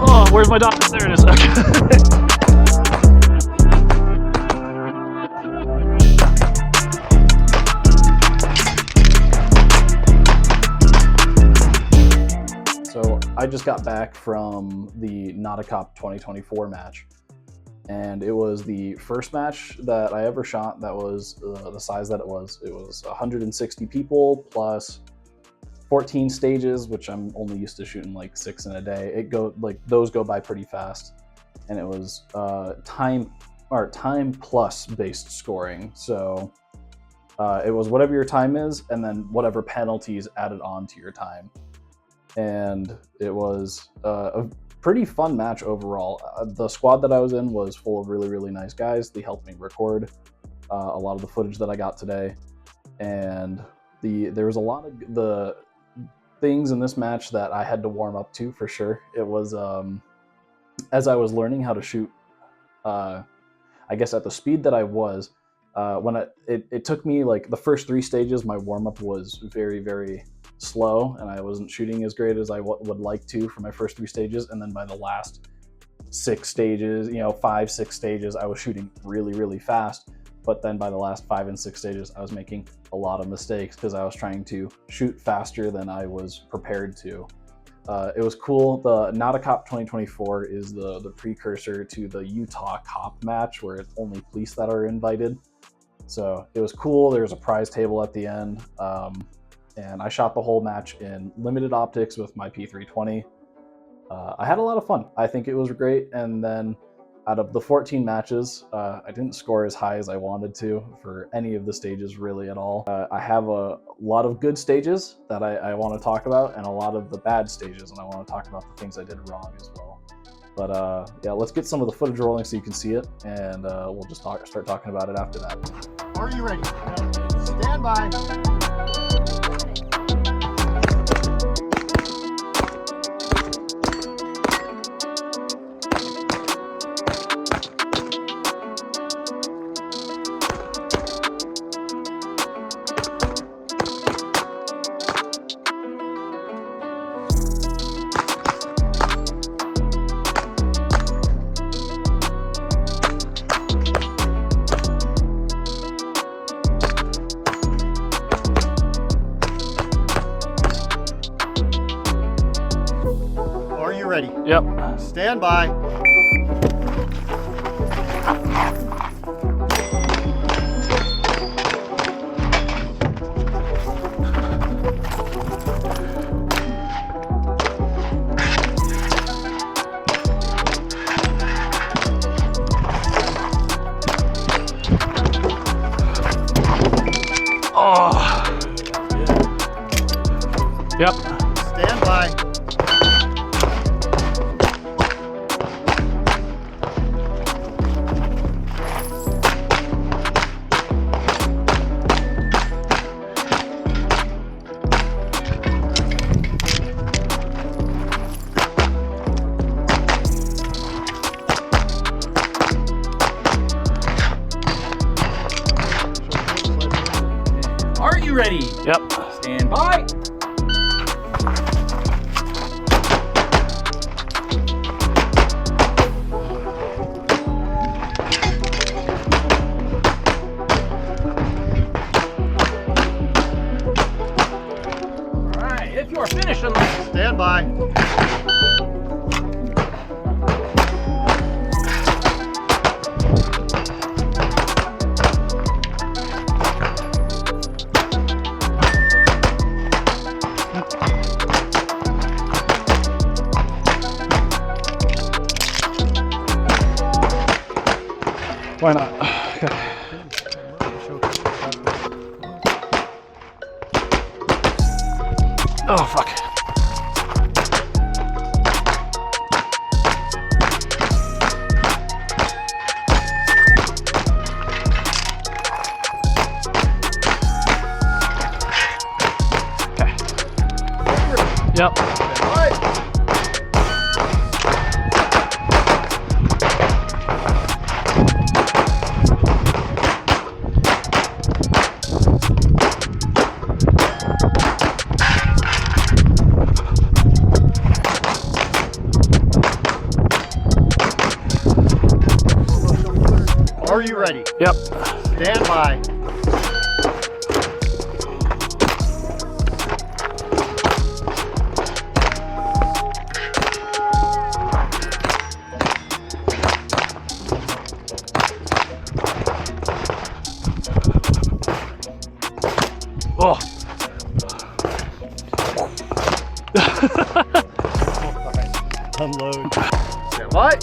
Oh, where's my dot? There it is. Okay. So I just got back from the Not a Cop 2024 match, and it was the first match that I ever shot that was the size that it was. It was 160 people plus 14 stages, which I'm only used to shooting like 6 in a day. Those go by pretty fast, and it was time plus based scoring. So it was whatever your time is, and then whatever penalties added on to your time. And it was a pretty fun match overall. The squad that I was in was full of really, really nice guys. They helped me record a lot of the footage that I got today. And there was a lot of the things in this match that I had to warm up to for sure. It was, as I was learning how to shoot, I guess at the speed that I was, it took me like the first 3 stages, my warm-up was very, very slow, and I wasn't shooting as great as I would like to for my first 3 stages. And then by the last 6 stages, 5-6 stages, I was shooting really, really fast. But then by the last 5 and 6 stages, I was making a lot of mistakes because I was trying to shoot faster than I was prepared to. It was cool. The Not a Cop 2024 is the precursor to the Utah Cop match, where it's only police that are invited. So it was cool. There was a prize table at the end. And I shot the whole match in limited optics with my P320. I had a lot of fun. I think it was great. And then out of the 14 matches, I didn't score as high as I wanted to for any of the stages really at all. I have a lot of good stages that I want to talk about, and a lot of the bad stages, and I want to talk about the things I did wrong as well. But yeah, let's get some of the footage rolling so you can see it, and we'll just start talking about it after that. Are you ready? Stand by. Ready. Yep. Stand by. Oh. Yep. Stand by. Are you ready? Yep. Stand by. All right, if you're finishing, stand by. Why not? Okay. Oh, fuck. Okay. Yep. ready? Yep. Stand by. Oh. Unload. Stand by.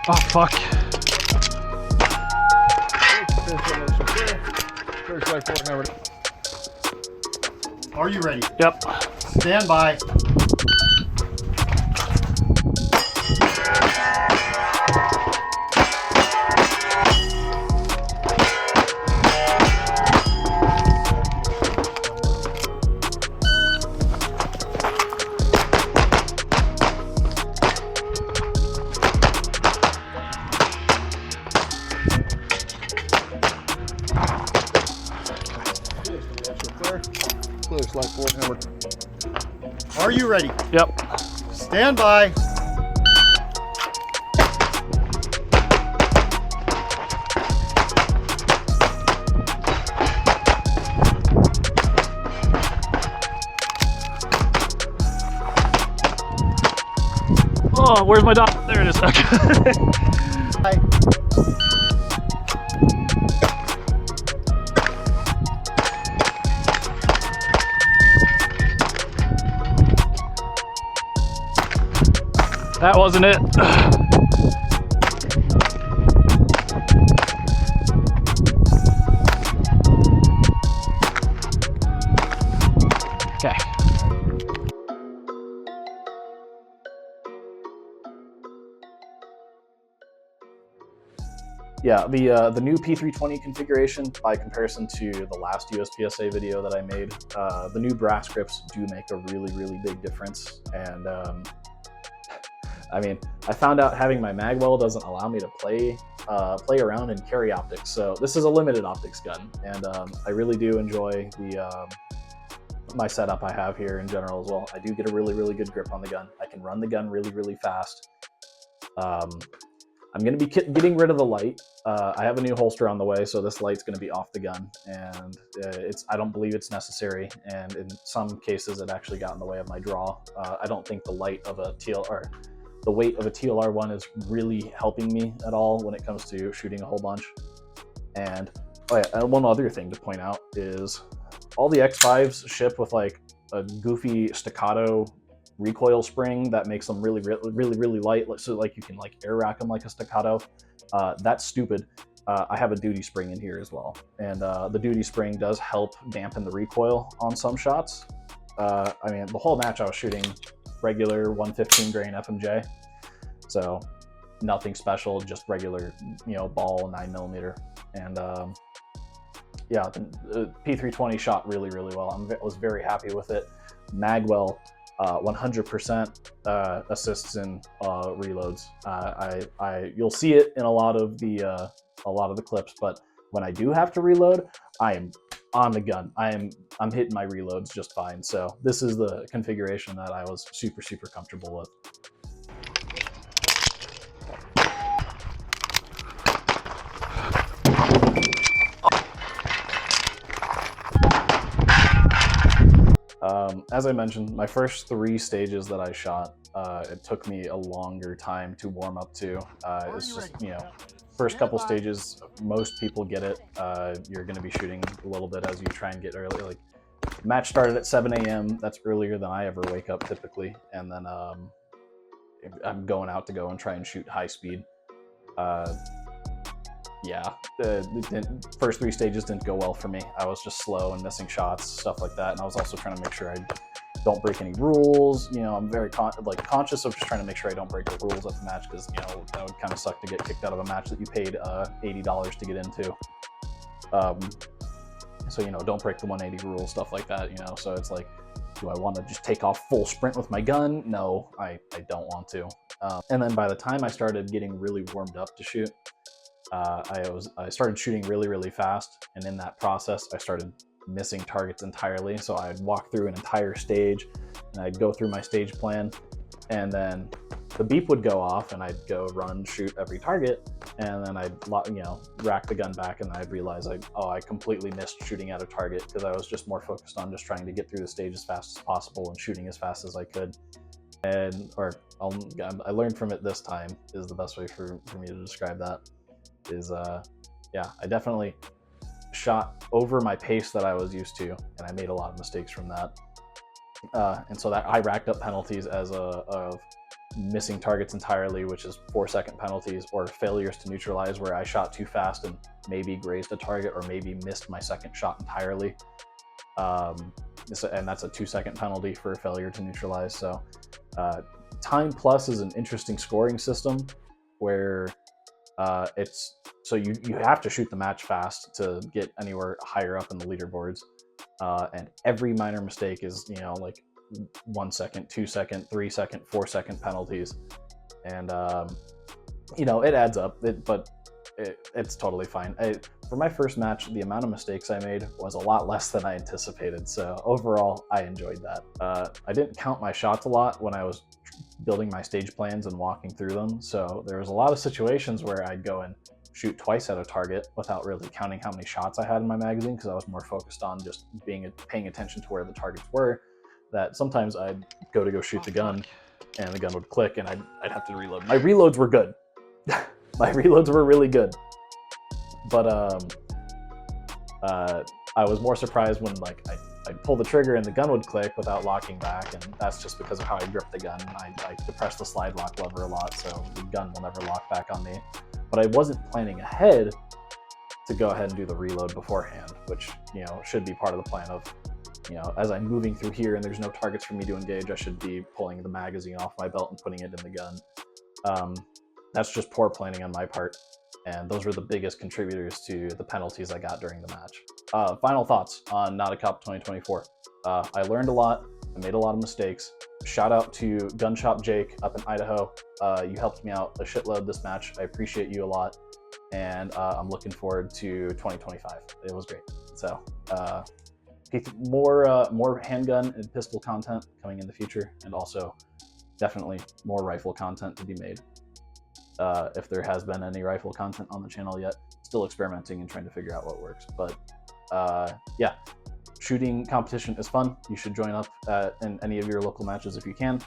Oh, fuck. Are you ready? Yep. Stand by. Clear slide forward, hammer. Are you ready? Yep. Stand by. Oh, where's my dot? There it is. Okay. Bye. That wasn't it. Okay. Yeah, the new P320 configuration, by comparison to the last USPSA video that I made, the new brass grips do make a really big difference. And I mean, I found out having my magwell doesn't allow me to play around and carry optics. So this is a limited optics gun, and I really do enjoy the my setup I have here in general as well. I do get a really good grip on the gun. I can run the gun really fast. I'm going to be getting rid of the light. I have a new holster on the way, so this light's going to be off the gun, and I don't believe it's necessary, and in some cases it actually got in the way of my draw. I don't think the light of a TLR, the weight of a TLR1 is really helping me at all when it comes to shooting a whole bunch. And oh yeah, one other thing to point out is all the X5s ship with like a goofy staccato recoil spring that makes them really light, so like you can like air rack them like a staccato. That's stupid. I have a duty spring in here as well, and the duty spring does help dampen the recoil on some shots. I mean, the whole match I was shooting regular 115 grain FMJ, so nothing special, just regular, you know, ball 9mm. And yeah, the P320 shot really well. I was very happy with it. Magwell 100% assists in reloads. You'll see it in a lot of the clips, but when I do have to reload, I am on the gun. I'm hitting my reloads just fine. So this is the configuration that I was super comfortable with. As I mentioned, my first 3 stages that I shot, it took me a longer time to warm up to. It's just, you know, first couple stages, most people get it. You're going to be shooting a little bit as you try and get early. Like, match started at 7 a.m. That's earlier than I ever wake up typically. And then I'm going out to go and try and shoot high speed. Yeah, the first 3 stages didn't go well for me. I was just slow and missing shots, stuff like that. And I was also trying to make sure I don't break any rules. You know, I'm very conscious of just trying to make sure I don't break the rules at the match, because, you know, that would kind of suck to get kicked out of a match that you paid $80 to get into. So, you know, don't break the 180 rule, stuff like that, you know. So it's like, do I want to just take off full sprint with my gun? No, I don't want to. And then by the time I started getting really warmed up to shoot, I started shooting really, really fast. And in that process, I started missing targets entirely. So I'd walk through an entire stage and I'd go through my stage plan, and then the beep would go off and I'd go run, shoot every target. And then I'd, rack the gun back, and I'd realize I completely missed shooting at a target because I was just more focused on just trying to get through the stage as fast as possible and shooting as fast as I could. I learned from it this time is the best way for me to describe that. Is I definitely shot over my pace that I was used to, and I made a lot of mistakes from that. And so that I racked up penalties of missing targets entirely, which is 4-second penalties, or failures to neutralize, where I shot too fast and maybe grazed a target or maybe missed my second shot entirely. And that's a 2-second penalty for a failure to neutralize. So Time Plus is an interesting scoring system where you have to shoot the match fast to get anywhere higher up in the leaderboards. And every minor mistake is, like 1 second, 2 second, 3 second, 4-second penalties. And, it adds up, but it's totally fine. For my first match, the amount of mistakes I made was a lot less than I anticipated. So overall, I enjoyed that. I didn't count my shots a lot when I was building my stage plans and walking through them. So there was a lot of situations where I'd go and shoot twice at a target without really counting how many shots I had in my magazine, because I was more focused on just paying attention to where the targets were. That sometimes I'd go shoot the gun and the gun would click and I'd have to reload. My reloads were good. My reloads were really good. But I was more surprised when I'd pull the trigger and the gun would click without locking back, and that's just because of how I grip the gun. I depress the slide lock lever a lot, so the gun will never lock back on me. But I wasn't planning ahead to go ahead and do the reload beforehand, which should be part of the plan of, as I'm moving through here and there's no targets for me to engage, I should be pulling the magazine off my belt and putting it in the gun. That's just poor planning on my part, and those were the biggest contributors to the penalties I got during the match. Final thoughts on Not a Cop 2024. I learned a lot. I made a lot of mistakes. Shout out to Gun Shop Jake up in Idaho. You helped me out a shitload this match. I appreciate you a lot, and I'm looking forward to 2025. It was great. So more handgun and pistol content coming in the future, and also definitely more rifle content to be made. If there has been any rifle content on the channel yet, still experimenting and trying to figure out what works. But shooting competition is fun. You should join up in any of your local matches if you can,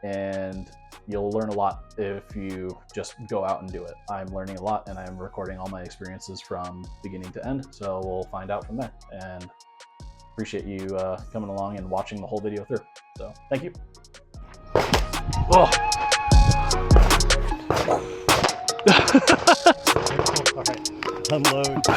and you'll learn a lot if you just go out and do it. I'm learning a lot, and I'm recording all my experiences from beginning to end, so we'll find out from there. And appreciate you coming along and watching the whole video through. So thank you. Oh. All right, unload.